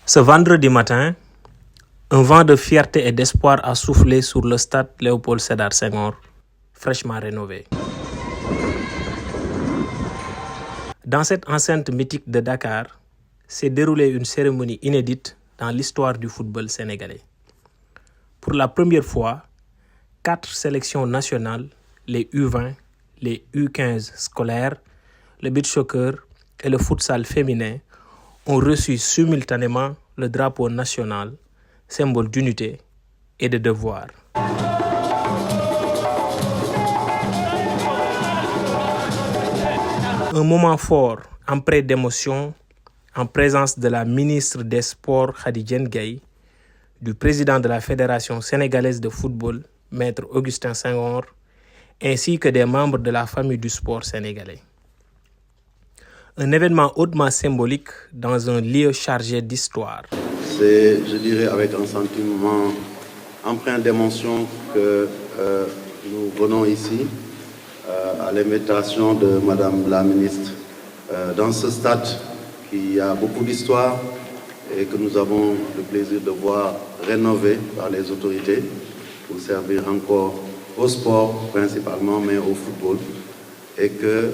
Ce vendredi matin, un vent de fierté et d'espoir a soufflé sur le stade Léopold Sédar Senghor, fraîchement rénové. Dans cette enceinte mythique de Dakar, s'est déroulée une cérémonie inédite dans l'histoire du football sénégalais. Pour la première fois, 4 sélections nationales, les U20, les U15 scolaires, le beach soccer et le futsal féminin, ont reçu simultanément le drapeau national, symbole d'unité et de devoir. Un moment fort, empreint d'émotion, en présence de la ministre des Sports Khady Diène Gaye, du président de la Fédération sénégalaise de football, Maître Augustin Senghor, ainsi que des membres de la famille du sport sénégalais. Un événement hautement symbolique dans un lieu chargé d'histoire. C'est, je dirais, avec un sentiment empreint d'émotion que nous venons ici à l'invitation de Madame la ministre dans ce stade qui a beaucoup d'histoire et que nous avons le plaisir de voir rénové par les autorités pour servir encore au sport principalement, mais au football, et que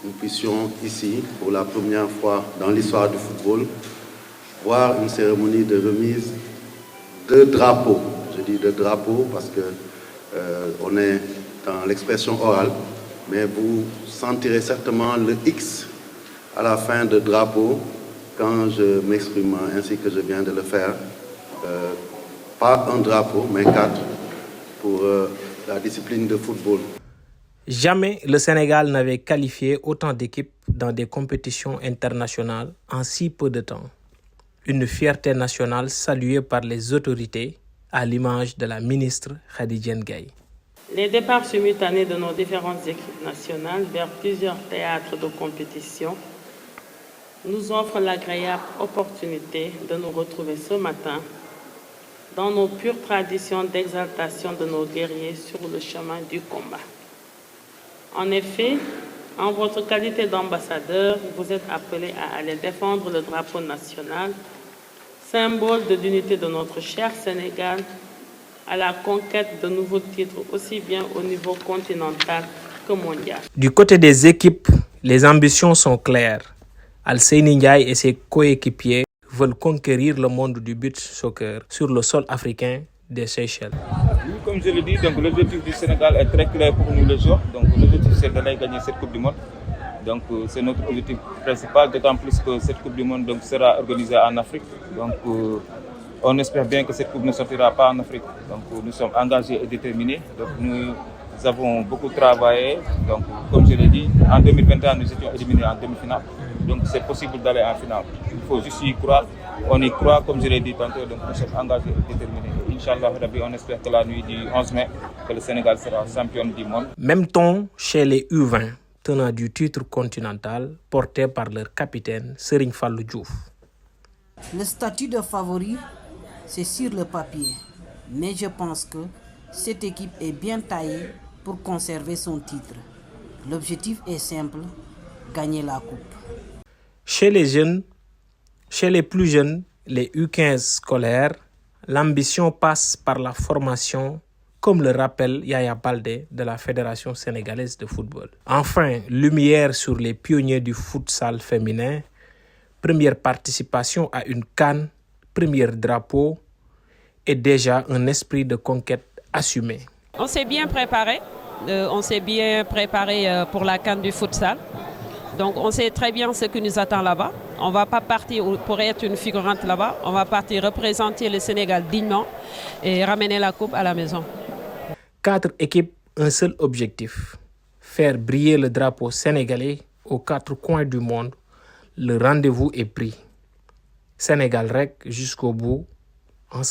nous puissions ici, pour la première fois dans l'histoire du football, voir une cérémonie de remise de drapeaux. Je dis de drapeaux parce que on est dans l'expression orale, mais vous sentirez certainement le X à la fin de drapeau quand je m'exprime ainsi que je viens de le faire. Pas un drapeau, mais 4 pour la discipline de football. Jamais le Sénégal n'avait qualifié autant d'équipes dans des compétitions internationales en si peu de temps. Une fierté nationale saluée par les autorités à l'image de la ministre Khady Diène Gaye. Les départs simultanés de nos différentes équipes nationales vers plusieurs théâtres de compétition nous offrent l'agréable opportunité de nous retrouver ce matin dans nos pures traditions d'exaltation de nos guerriers sur le chemin du combat. En effet, en votre qualité d'ambassadeur, vous êtes appelés à aller défendre le drapeau national, symbole de l'unité de notre cher Sénégal, à la conquête de nouveaux titres aussi bien au niveau continental que mondial. Du côté des équipes, les ambitions sont claires. Alseyni Ndiaye et ses coéquipiers veulent conquérir le monde du beach soccer sur le sol africain des Seychelles. Oui, comme je l'ai dit, donc l'objectif du Sénégal est très clair pour nous les joueurs. Donc l'objectif c'est d'aller gagner cette Coupe du Monde. Donc c'est notre objectif principal, d'autant plus que cette Coupe du Monde donc, sera organisée en Afrique. Donc on espère bien que cette Coupe ne sortira pas en Afrique. Donc nous sommes engagés et déterminés. Donc nous avons beaucoup travaillé. Donc comme je l'ai dit, en 2021 nous étions éliminés en demi-finale. Donc c'est possible d'aller en finale. Il faut juste y croire. On y croit, comme je l'ai dit tantôt, donc nous sommes engagés et déterminés. Inch'Allah, on espère que la nuit du 11 mai, que le Sénégal sera champion du monde. Même ton chez les U20, tenant du titre continental, porté par leur capitaine Serigne Fallou Diouf. Le statut de favori, c'est sur le papier. Mais je pense que cette équipe est bien taillée pour conserver son titre. L'objectif est simple, gagner la coupe. Chez les plus jeunes, les U15 scolaires, l'ambition passe par la formation, comme le rappelle Yaya Baldé de la Fédération sénégalaise de football. Enfin, lumière sur les pionniers du futsal féminin, première participation à une CAN, premier drapeau et déjà un esprit de conquête assumé. On s'est bien préparé, pour la CAN du futsal. Donc on sait très bien ce qui nous attend là-bas. On ne va pas partir pour être une figurante là-bas. On va partir représenter le Sénégal dignement et ramener la coupe à la maison. 4 équipes, un seul objectif. Faire briller le drapeau sénégalais aux 4 coins du monde. Le rendez-vous est pris. Sénégal rek jusqu'au bout, ensemble.